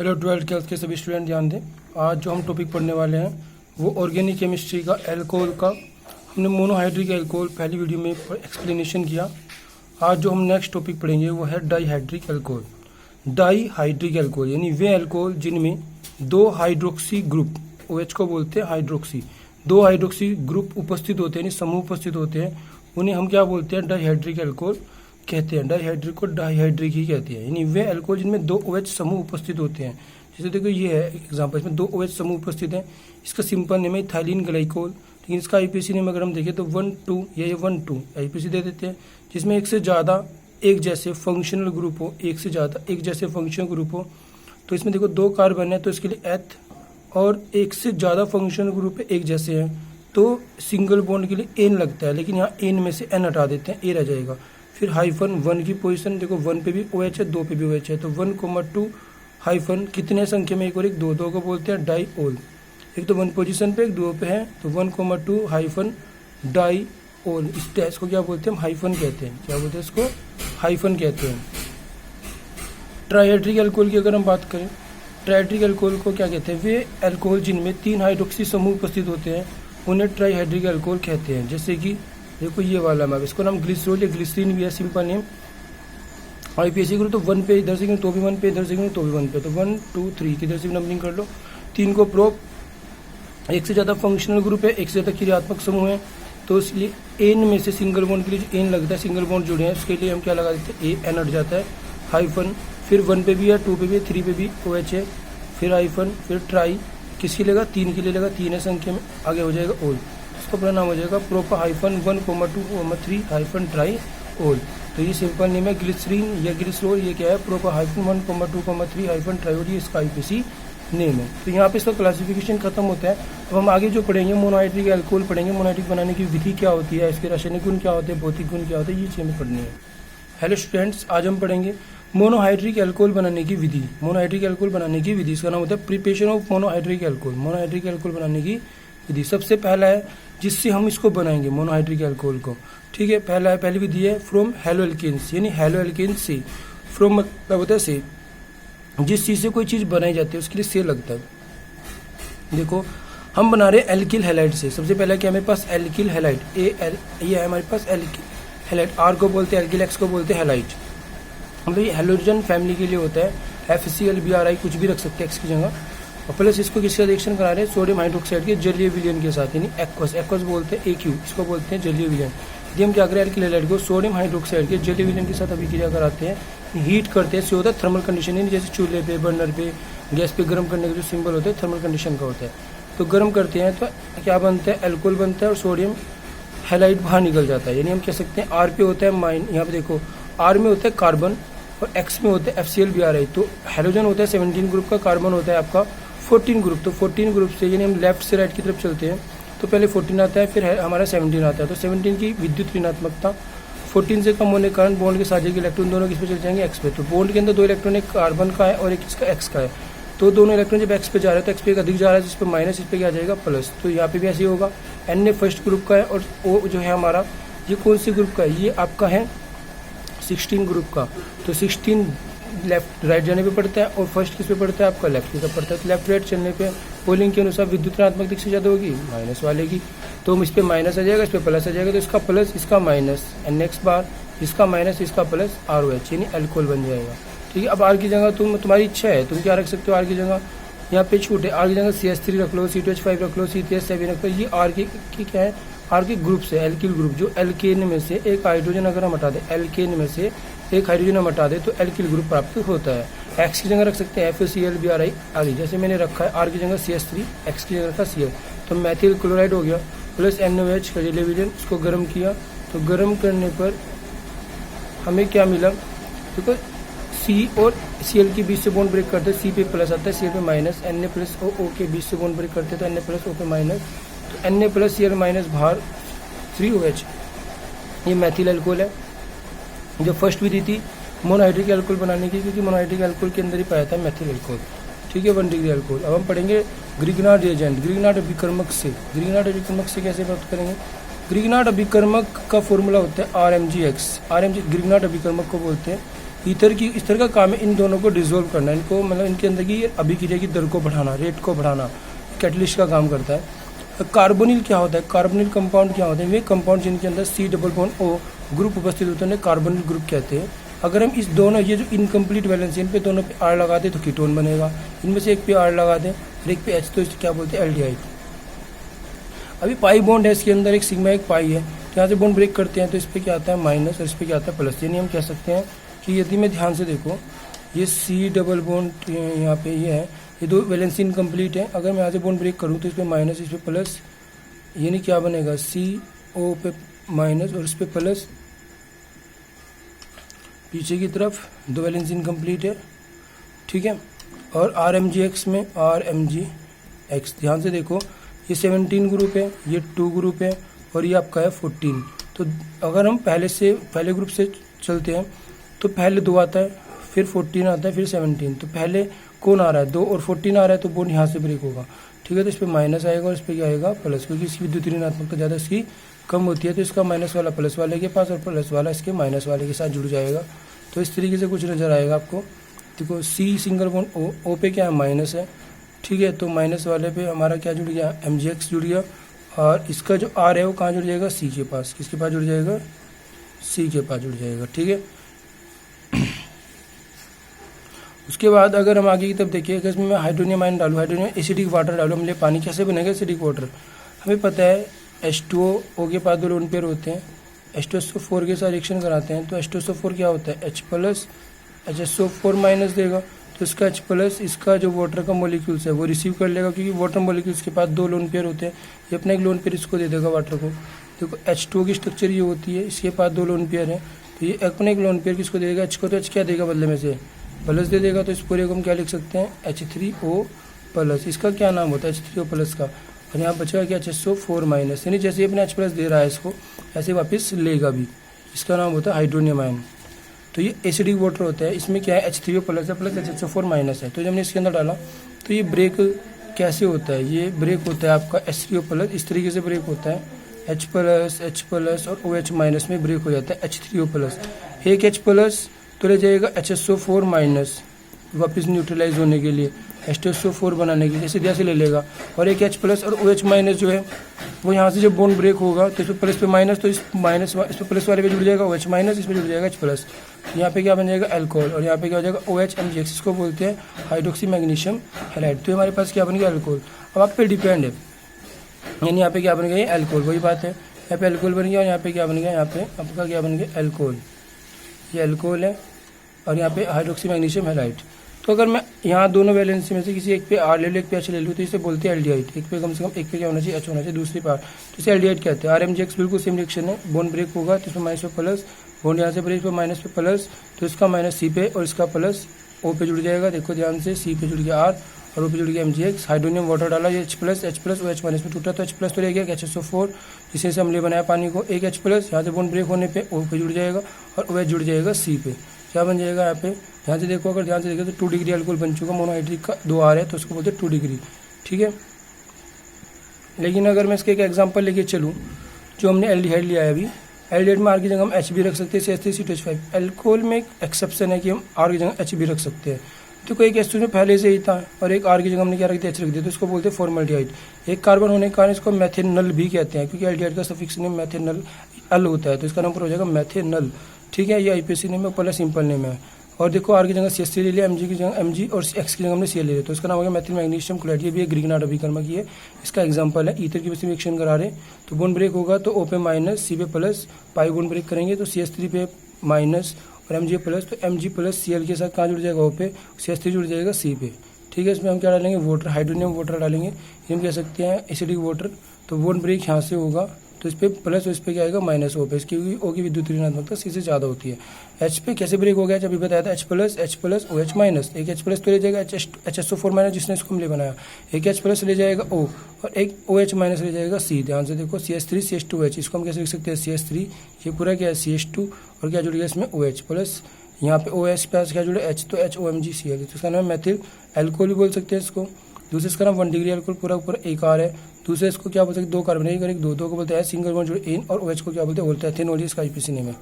Hello 12th class के सभी student ध्यान दें। आज जो हम टॉपिक पढ़ने वाले हैं वो ऑर्गेनिक केमिस्ट्री का एल्कोहल का। हमने मोनोहाइड्रिक एल्कोहल पहली वीडियो में एक्सप्लेनेशन किया। आज जो हम नेक्स्ट टॉपिक पढ़ेंगे वो है डाईहाइड्रिक एल्कोहल। डाईहाइड्रिक एल्कोहल यानी वे एल्कोहल जिनमें दो हाइड्रोक्सी ग्रुप, OH को बोलते हैं हाइड्रोक्सी, दो हाइड्रोक्सी ग्रुप उपस्थित होते हैं यानी समूह उपस्थित होते हैं, उन्हें हम क्या बोलते हैं? डाईहाइड्रिक एल्कोहल कहते हैं। डाईहाइड्रिक को डाईहाइड्रिक ही कहते हैं, यानी वे अल्कोहल जिनमें दो OH समूह उपस्थित होते हैं। जैसे देखो ये है एग्जांपल, इसमें दो OH समूह उपस्थित हैं। इसका सिंपल नेम है इथाइलिन ग्लाइकोल, लेकिन इसका आईपीसी नेम अगर हम देखें तो 1,2 या ये 1,2 आईपीसी दे देते हैं। जिसमें एक से ज़्यादा एक जैसे फंक्शनल ग्रुप हो, एक से ज़्यादा एक जैसे फंक्शनल ग्रुप हो, तो इसमें देखो दो कार्बन है तो इसके लिए एथ, और एक से ज़्यादा फंक्शनल ग्रुप है एक जैसे हैं तो सिंगल बॉन्ड के लिए एन लगता है, लेकिन यहाँ एन में से एन हटा देते हैं, ए रह जाएगा। फिर हाइफन 1 की पोजीशन देखो, 1 पे भी OH है, 2 पे भी OH है, तो 1,2 हाइफन कितने संख्या में? एक और एक, दो को बोलते हैं डाईओल। एक तो 1 पोजीशन पे एक 2 पे है, तो 1,2 हाइफन डाईओल। इस डैश को क्या बोलते हैं? हम हाइफन कहते हैं। क्या बोलते हैं इसको? हाइफन कहते हैं। ट्राइहाइड्रिक एल्कोहल की अगर हम बात करें, ट्राइहाइड्रिक एल्कोहल को क्या कहते हैं? वे एल्कोहल जिनमें 3 हाइड्रोक्सी समूह उपस्थित होते हैं उन्हें ट्राइहाइड्रिक एल्कोहल कहते हैं। जैसे कि देखो ये वाला मैप, इसको नाम ग्लिसरॉल या ग्लिसरीन भी है, सिंपल नेम। आईपीएसी करो तो 1 पे इधर से गिनो तो भी 1 पे, इधर से गिनो तो भी 1 पे, तो 1 2 3 किधर से भी नंबरिंग कर लो। 3 को प्रोप, एक से ज़्यादा फंक्शनल ग्रुप है, एक से ज़्यादा क्रियात्मक समूह है, तो इसलिए एन में से सिंगल बॉन्ड के लिए जो एन लगता है, सिंगल बॉन्ड जुड़े हैं उसके लिए हम क्या लगा देते हैं? एन हट जाता है, हाइफन। फिर 1 पे भी है, 2 पे भी है, 3 पे भी OH है, फिर हाइफन, फिर ट्राई किसके लेगा? 3 के लिए लेगा, 3 है संख्या में, आगे हो जाएगा ओल। इसका पूरा नाम हो जाएगा प्रोपा हाइफन 1,2,3 हाइफन ट्राई ओल। तो ये सिंपल नेम है ग्लिसरीन या ग्लिसरोल। ये क्या है? प्रोपा हाइफन 1,2,3 हाइफन ट्राई ओल, ये इसका आईपीसी नेम है। तो यहाँ पे इसका क्लासिफिकेशन खत्म होता है। अब हम आगे जो पढ़ेंगे मोनोहाइड्रिक एल्कोहल पढ़ेंगे। मोनोहाइड्रिक बनाने की विधि क्या होती है, इसके रासायनिक गुण क्या होते हैं, भौतिक गुण क्या होते हैं, ये चीज़ हमें पढ़नी है। हेलो स्टूडेंट्स, आज हम पढ़ेंगे मोनोहाइड्रिक एल्कोहल बनाने की विधि। मोनोहाइड्रिक एल्कोहल बनाने की विधि, इसका नाम होता है preparation of monohydric alcohol. Monohydric alcohol बनाने की विधि सबसे पहला है जिससे हम इसको बनाएंगे मोनोहाइड्रिक एल्कोहल को, ठीक है। पहली विधि है फ्रॉम हेलो एल्केन्स, यानी हेलो एल्केन्स से। फ्रॉम मतलब होता है से, जिस चीज़ से कोई चीज़ बनाई जाती है उसके लिए से लगता है। देखो हम बना रहे हैं एल्किल हैलाइड से। सबसे पहला क्या हमारे पास? एल्किल हैलाइड, ये है हमारे पास एल्किल हैलाइड। R को बोलते हैं एल्किल, X को बोलते हैं हैलाइड। मतलब ये हेलोजन फैमिली के लिए होता है। FCl Bri कुछ भी रख सकते हैं X की जगह। और प्लस इसको किसका रिएक्शन करा रहे हैं? सोडियम हाइड्रोक्साइड के जलीय विलयन के साथ, यानी एक्वस। एक्वस बोलते हैं AQ, इसको बोलते हैं जलीय विलयन। यदि हम क्या करें? एल्किल हैलाइड को सोडियम हाइड्रोक्साइड के जलीय विलयन के साथ अभिक्रिया कराते हैं, हीट करते हैं, इससे होता है थर्मल कंडीशन, यानी जैसे चूल्हे पे, बर्नर पे, गैस पे गर्म करने का जो सिंबल होता है थर्मल कंडीशन का होता है। तो गर्म करते हैं तो क्या बनता है? एल्कोहल बनता है और सोडियम हैलाइड बाहर निकल जाता है। यानी हम कह सकते हैं R पे होता है माइन, यहाँ पे देखो R में होता है कार्बन और X में होता है FCl Bri। तो हेलोजन होता है 17 ग्रुप का, कार्बन होता है आपका 14 ग्रुप। तो 14 ग्रुप से यानी हम लेफ्ट से राइट की तरफ चलते हैं तो पहले 14 आता है, फिर हमारा 17 आता है। तो 17 की विद्युत ऋणात्मकता 14 से कम होने के कारण बॉन्ड के साझे के इलेक्ट्रॉन दोनों किस पे चल जाएंगे? X पे। तो बॉन्ड के अंदर 2 इलेक्ट्रॉन, एक कार्बन का है और एक इसका X का है। तो दोनों इलेक्ट्रॉन जब X पे जा रहे हैं तो X पे एक अधिक जा रहा है, जिस पे माइनस, इस पे क्या जाएगा? प्लस। तो यहाँ पे भी ऐसे ही होगा। Na फर्स्ट ग्रुप का है और O जो है हमारा, ये कौन सी ग्रुप का है? ये आपका है 16 ग्रुप का। तो 16 लेफ्ट राइट जाने पे पड़ता है और फर्स्ट किस पे पड़ता है? आपका लेफ्ट की तरफ पड़ता है। तो लेफ्ट राइट चलने पे पोलिंग के अनुसार विद्युत ऋणात्मक दिशा से ज़्यादा होगी माइनस वाले की, तो हम इस पे माइनस आ जाएगा, इस पे प्लस आ जाएगा। तो इसका प्लस, इसका माइनस, NX बार, इसका माइनस, इसका प्लस, ROH, यानी एल्कोहल बन जाएगा, ठीक है। अब R की जगह तुम्हारी इच्छा है, तुम क्या रख सकते हो? R की जगह यहाँ पे छूट है, R की जगह CH3 रख लो, C2H5 रख लो, C3H7 रख लो। ये R की क्या है? R के ग्रुप से, एल्किल ग्रुप, जो एल्केन में से एक हाइड्रोजन अगर हम हटा दें, एल्केन में से एक हाइड्रोजन हम हटा दें तो एल्किल ग्रुप प्राप्त होता है। X की जगह रख सकते हैं FCl Bri आदि, जैसे मैंने रखा है R की जगह CH3, X की जगह रखा Cl, तो मैथिल क्लोराइड हो गया। प्लस NOH का जलीय विलयन, इसको गर्म किया तो गर्म करने पर हमें क्या मिला? देखो C और Cl के बीच से बॉन्ड ब्रेक करते हैं, C पे प्लस आता है, Cl पे माइनस, Na प्लस O के बीच से बॉन्ड ब्रेक करते हैं तो Na प्लस O पे माइनस, तो Na प्लस Cl माइनस बाहर 3OH। ये मैथिल एल्कोहल है। जो फर्स्ट विधि थी मोनोहाइड्रिक एल्कोहल बनाने की, क्योंकि मोनोहाइड्रिक एल्कोहल के अंदर ही पाया था मैथिल एल्कोहल, ठीक है, 1 डिग्री एल्कोहल। अब हम पढ़ेंगे ग्रिग्नार्ड रिएजेंट, ग्रिग्नार्ड अभिकर्मक से। ग्रिग्नार्ड अभिकर्मक से कैसे प्राप्त करेंगे? ग्रिग्नार्ड अभिकर्मक का फॉर्मूला होता है RMgX। RMG ग्रिग्नार्ड अभिकर्मक को बोलते हैं ईथर की इस तरह का काम है इन दोनों को डिसॉल्व करना, इनको मतलब इनके अंदर की अभिक्रिया की दर को बढ़ाना, रेट को बढ़ाना, कैटलिस्ट का काम करता है। कार्बोनिल क्या होता है, कार्बोनिल कंपाउंड क्या होते हैं, वे कंपाउंड जिनके अंदर C double bond O group उपस्थित होते हैं कार्बोनिल ग्रुप कहते हैं। अगर हम इस दोनों ये जो इनकम्प्लीट वैलेंस इन पे दोनों पे R लगा दें तो कीटोन बनेगा, इनमें से एक पे R लगा दें और एक पे H तो इसे क्या बोलते हैं एल्डिहाइड। अभी पाई बॉन्ड है, इसके अंदर एक सिग्मा एक पाई है, तो यहाँ से बॉन्ड ब्रेक करते हैं तो इस पर क्या आता है माइनस और इस पर क्या आता है प्लस। यानी हम कह सकते हैं कि यदि मैं ध्यान से देखो ये C डबल बॉन्ड यहाँ पे ये है, ये दो वैलेंसी इनकम्प्लीट है, अगर मैं यहाँ से बॉन्ड ब्रेक करूँ तो इस पर माइनस इस पर प्लस, यानी क्या बनेगा CO पे माइनस और इस पर प्लस, पीछे की तरफ दो वैलेंसी इनकम्प्लीट है, ठीक है। और RMGX में RMGX ध्यान से देखो ये 17 ग्रुप है, ये 2 ग्रुप है और ये आपका है 14। तो अगर हम पहले ग्रुप से चलते हैं तो पहले 2 आता है, फिर 14 आता है, फिर 17। तो पहले कौन आ रहा है 2 और 14 आ रहा है तो बॉन्ड यहाँ से ब्रेक होगा, ठीक है। तो इस पर माइनस आएगा और इस पर क्या आएगा प्लस, क्योंकि इसकी विद्युत ऋणात्मकता ज़्यादा इसकी कम होती है, तो इसका माइनस वाला प्लस वाले के पास और प्लस वाला इसके माइनस वाले के साथ जुड़ जाएगा। तो इस तरीके से कुछ नज़र आएगा आपको। देखो C सिंगल बॉन्ड O पे क्या है माइनस है, ठीक है, तो माइनस वाले पे हमारा क्या जुड़ गया MgX जुड़ गया, और इसका जो R है वो कहाँ जुड़ जाएगा C के पास, किसके पास जुड़ जाएगा C के पास जुड़ जाएगा, ठीक है। उसके बाद अगर हम आगे की तरफ देखिए, अगर इसमें मैं हाइड्रोनियम आयन डालूँ, हाइड्रोनियम एसिडिक वाटर डालूँ, हमने पानी कैसे बनेगा एसिडिक वाटर, हमें पता है H2O के पास 2 लोन पेयर होते हैं, H2SO4 के साथ रिएक्शन कराते हैं तो H2SO4 क्या होता है H प्लस HSO4 माइनस देगा, तो इसका H प्लस इसका जो वाटर का मॉलिक्यूल्स है वो रिसीव कर लेगा, क्योंकि वाटर मॉलिक्यूल्स के पास 2 लोन पेयर होते हैं, ये अपना एक लोन पेयर इसको दे देगा वाटर को। देखो H2O की स्ट्रक्चर ये होती है, इसके पास 2 लोन पेयर है, तो ये अपने एक लोन पेयर किसको देगा H को, तो H क्या देगा बदले में से प्लस दे देगा, तो इस पूरे को हम क्या लिख सकते हैं H3O प्लस, इसका क्या नाम होता है H3O प्लस का, और यहाँ बचेगा क्या HSO4 माइनस, यानी जैसे अपने H प्लस दे रहा है इसको ऐसे वापस लेगा भी, इसका नाम होता है हाइड्रोनियम आयन। तो ये एसिडिक वाटर होता है, इसमें क्या है H3O प्लस है प्लस HSO4 माइनस है, तो जब हमने इसके अंदर डाला तो ये ब्रेक कैसे होता है, ये ब्रेक होता है आपका H3O प्लस, इस तरीके से ब्रेक होता है H प्लस और OH माइनस में ब्रेक हो जाता है H3O प्लस। एक H प्लस तो ले जाएगा HSO4 माइनस वापस न्यूट्रलाइज होने के लिए, H2SO4 बनाने के लिए सीधा से ले लेगा, और एक H प्लस और OH माइनस जो है वो यहाँ से जब बॉन्ड ब्रेक होगा तो इस पर प्लस पे माइनस, तो इस माइनस इस पर प्लस वाले पे जुड़ जाएगा OH माइनस, इस पर जुड़ जाएगा H प्लस, यहाँ पे क्या बन जाएगा अल्कोहल, और यहाँ पे क्या हो जाएगा OH-MgX, इसको बोलते हैं हाइड्रोक्सी मैग्नीशियम हैलाइड। तो हमारे पास क्या बन गया अल्कोहल। अब आप पे डिपेंड है, यानी यहाँ पे क्या बन गया ये अल्कोहल, वही बात है, यहाँ पे अल्कोहल बन गया और यहाँ पे क्या बन गया, यहाँ पे आपका क्या बन गया अल्कोहल, ये अल्कोहल है और यहाँ पे हाइड्रोक्सी मैग्नीशियम हैलाइड। तो अगर मैं यहाँ दोनों वैलेंसी में से किसी एक पे R ले लूँ एक पे H ले लूँ तो इसे बोलते हैं एल्डिहाइड, एक पे कम से कम एक पे क्या होना चाहिए H होना चाहिए, दूसरी पे R, तो इसे एल्डिहाइड कहते हैं। RMgX बिल्कुल सेम रिएक्शन है, बॉन्ड ब्रेक होगा तो इसमें माइनस पे प्लस, बॉन्ड यहाँ से ब्रेक पे माइनस पे प्लस, तो इसका माइनस C पे और इसका प्लस O पे जुड़ जाएगा। देखो ध्यान से C पे जुड़ गया R और O पे जुड़ गया MgX, हाइड्रोनियम वाटर डाला ये H प्लस OH माइनस में टूटा तो H प्लस तो रह गया HSO4, जिससे से हमने बनाया पानी को, एक H प्लस यहाँ से बॉन्ड ब्रेक होने पे O पे जुड़ जाएगा और OH जुड़ जाएगा C पे, क्या बन जाएगा यहाँ पे ध्यान से देखो, अगर ध्यान से देखो तो 2 डिग्री अल्कोहल बन चुका, मोनोहाइड्रिक का 2 R है तो उसको बोलते हैं 2 डिग्री, ठीक है। लेकिन अगर मैं इसके एक एग्जांपल लेके चलूँ, जो हमने एल्डिहाइड लिया है अभी, एल्डिहाइड में R की जगह हम H भी रख सकते हैं, CH3CH5। अल्कोहल में एक एक्सेप्शन है कि हम R की जगह H भी रख सकते हैं, तो कोई एक एस्टर में पहले से ही था और एक R की जगह हमने क्या रख दिया H रख दिया, तो इसको बोलते हैं फॉर्मल्डिहाइड। एक कार्बन होने के कारण इसको मेथेनल भी कहते हैं, क्योंकि एल्डिहाइड का सफिक्स नेम मेथेनल अल होता है, तो इसका नाम हो जाएगा मेथेनल, ठीक है। ये IPAC नेम है, पहला सिंपल नेम है। और देखो R की जगह CH3 ले लिया, MG की जगह MG और X की जगह हमने Cl ले लिया, तो इसका नाम हो गया मेथिल मैग्नीशियम क्लोराइड। ये भी एक ग्रीक नाट अभिकर्मक है, इसका एग्जांपल है। ईथर की वजह से रिएक्शन करा रहे तो बॉन्ड ब्रेक होगा तो O पे माइनस C पे प्लस, पाई बॉन्ड ब्रेक करेंगे तो CH3 पे माइनस और Mg प्लस, तो Mg प्लस Cl के साथ कहाँ जुड़ जाएगा O पे, CH3 जुड़ जाएगा C पे, ठीक है। इसमें हम क्या डालेंगे वाटर, हाइड्रोनियम वाटर डालेंगे, ये हम कह सकते हैं एसिडिक वाटर। तो बॉन्ड ब्रेक यहाँ से होगा तो इस पर प्लस और इस पर क्या आएगा माइनस O पे, इसकी O की विद्युत ऋणात्मकता C से ज़्यादा होती है। H पे कैसे ब्रेक हो गया जब बताया था H प्लस OH माइनस, एक H प्लस तो ले जाएगा HSO4 माइनस जिसने इसको हमने बनाया, एक H प्लस ले जाएगा O और एक OH माइनस ले जाएगा C। ध्यान से देखो CH3 CH2OH, इसको हम कैसे लिख सकते हैं CH3, ये पूरा क्या है CH2 और क्या जुड़ गया इसमें OH प्लस, यहाँ पे OH प्लस क्या जुड़े H, तो HOMgCl, तो इसका नाम मेथिल अल्कोहल भी बोल सकते हैं इसको। दूसरे इसका नाम 1 डिग्री अल्कोहल पूरा ऊपर एक R है। दूसरे इसको क्या बोल सकते हैं 2 कार्बन एक दो को बोलते हैं सिंगल बॉन्ड जुड़े इन, और OH को क्या बोलते हैं एथेनॉल, इसका IPAC नेम है।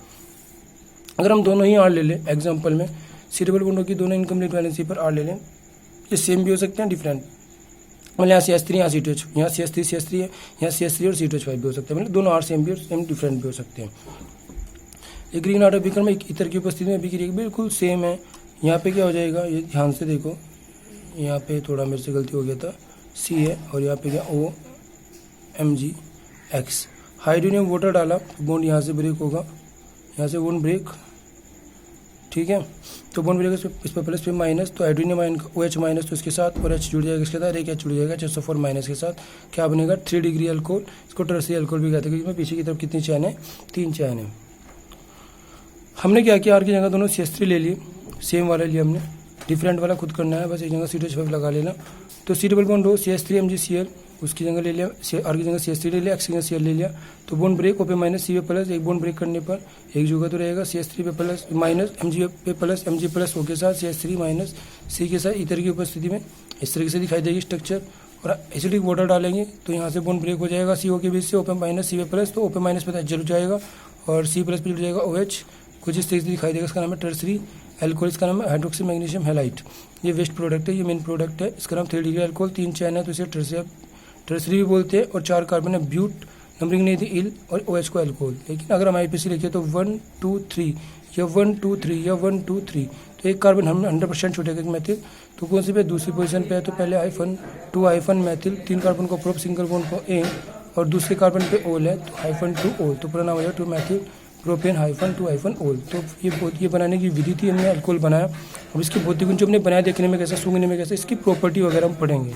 अगर हम दोनों ही आर ले लें एग्जाम्पल में, सी डबल बॉन्ड की दोनों इनकम्प्लीट वैलेंसी पर आर ले लें, ये सेम भी हो सकते हैं डिफरेंट, मतलब यहाँ CS3 यहाँ C2H, यहाँ CS3 है, यहाँ CS3 और C2H5 भी हो सकते हैं, मतलब दोनों आर सेम भी और सेम डिफरेंट भी हो सकते हैं। एक ग्रीन आर्ट अभिकरण में एक ईथर की उपस्थिति में अभिक्रिया बिल्कुल सेम है। यहाँ पे क्या हो जाएगा, ये ध्यान से देखो, यहाँ पे थोड़ा मेरे से गलती हो गया था, C है और यहाँ पे क्या OMgX। हाइड्रोजन में वाटर डाला तो बॉन्ड यहाँ से ब्रेक होगा, यहाँ से बॉन्ड ब्रेक, ठीक है। तो बॉन्ड ब्रेक इस पर प्लस पे माइनस, तो हाइड्रोजन आयन का OH माइनस तो इसके साथ और H जुड़ जाएगा इसके साथ, एक H जुड़ जाएगा HSO4 माइनस के साथ, क्या बनेगा 3 डिग्री अल्कोहल। इसको टर्सरी अल्कोहल भी कहते हैं, क्योंकि पीछे की तरफ कितनी चैन है, 3 चैन है। हमने क्या किया, आर की जगह दोनों CS3 ले लिए, सेम वाला लिया हमने, डिफरेंट वाला खुद करना है, बस एक जगह C2H5 लगा लेना। तो C डबल बॉन्ड हो CS3 MgCl, उसकी जगह ले लिया, आर की जगह CS3 ले लिया, X की जगह Cl ले लिया, तो bond break OP minus C पे प्लस, एक बॉन्ड ब्रेक करने पर एक जगह तो रहेगा CS3 पे प्लस माइनस Mg पे प्लस Mg प्लस O के साथ CS3 माइनस C के साथ ईथर की उपस्थिति में इस तरीके से दिखाई देगी स्ट्रक्चर। और एसिडिक वाटर डालेंगे तो यहाँ से बॉन्ड ब्रेक हो जाएगा CO के बीच से, OP माइनस C पे प्लस, तो OP माइनस पे जुड़ जाएगा और C प्लस पे जुड़ जाएगा OH, कुछ इस तरीके से दिखाई देगा। इसका नाम है टर्सरी अल्कोहल, इसका नाम है हाइड्रोक्सी मैग्नीशियम हैलाइड। ये वेस्ट प्रोडक्ट है, ये मेन प्रोडक्ट है, इसका नाम 3 डिग्री अल्कोहल, 3 चैन है तो इसे टर्सरी भी बोलते हैं। और 4 कार्बन है, ब्यूट, नंबरिंग नहीं थी, इल और OH को अल्कोहल। लेकिन अगर हम IPC लिखे तो 1 2 3 या 1 2 3 या 1 2 3, तो एक कार्बन हम 100% छूटेगा मैथिल, तो कौन सी पे दूसरी पोजीशन पे है, तो पहले -2 मैथिल, 3 कार्बन को प्रोप, सिंगल बॉन्ड को ए और दूसरे कार्बन पे ओल है तो -2 ओल, तो पूरा नाम हो जाएगा 2 मैथिल प्रोपेन -2 ओल। तो ये बनाने की विधि थी, हमने अल्कोहल बनाया। अब इसके भौतिक गुण जो हमने बनाया, देखने में कैसा, सूंघने में कैसा, इसकी प्रॉपर्टी वगैरह हम पढ़ेंगे।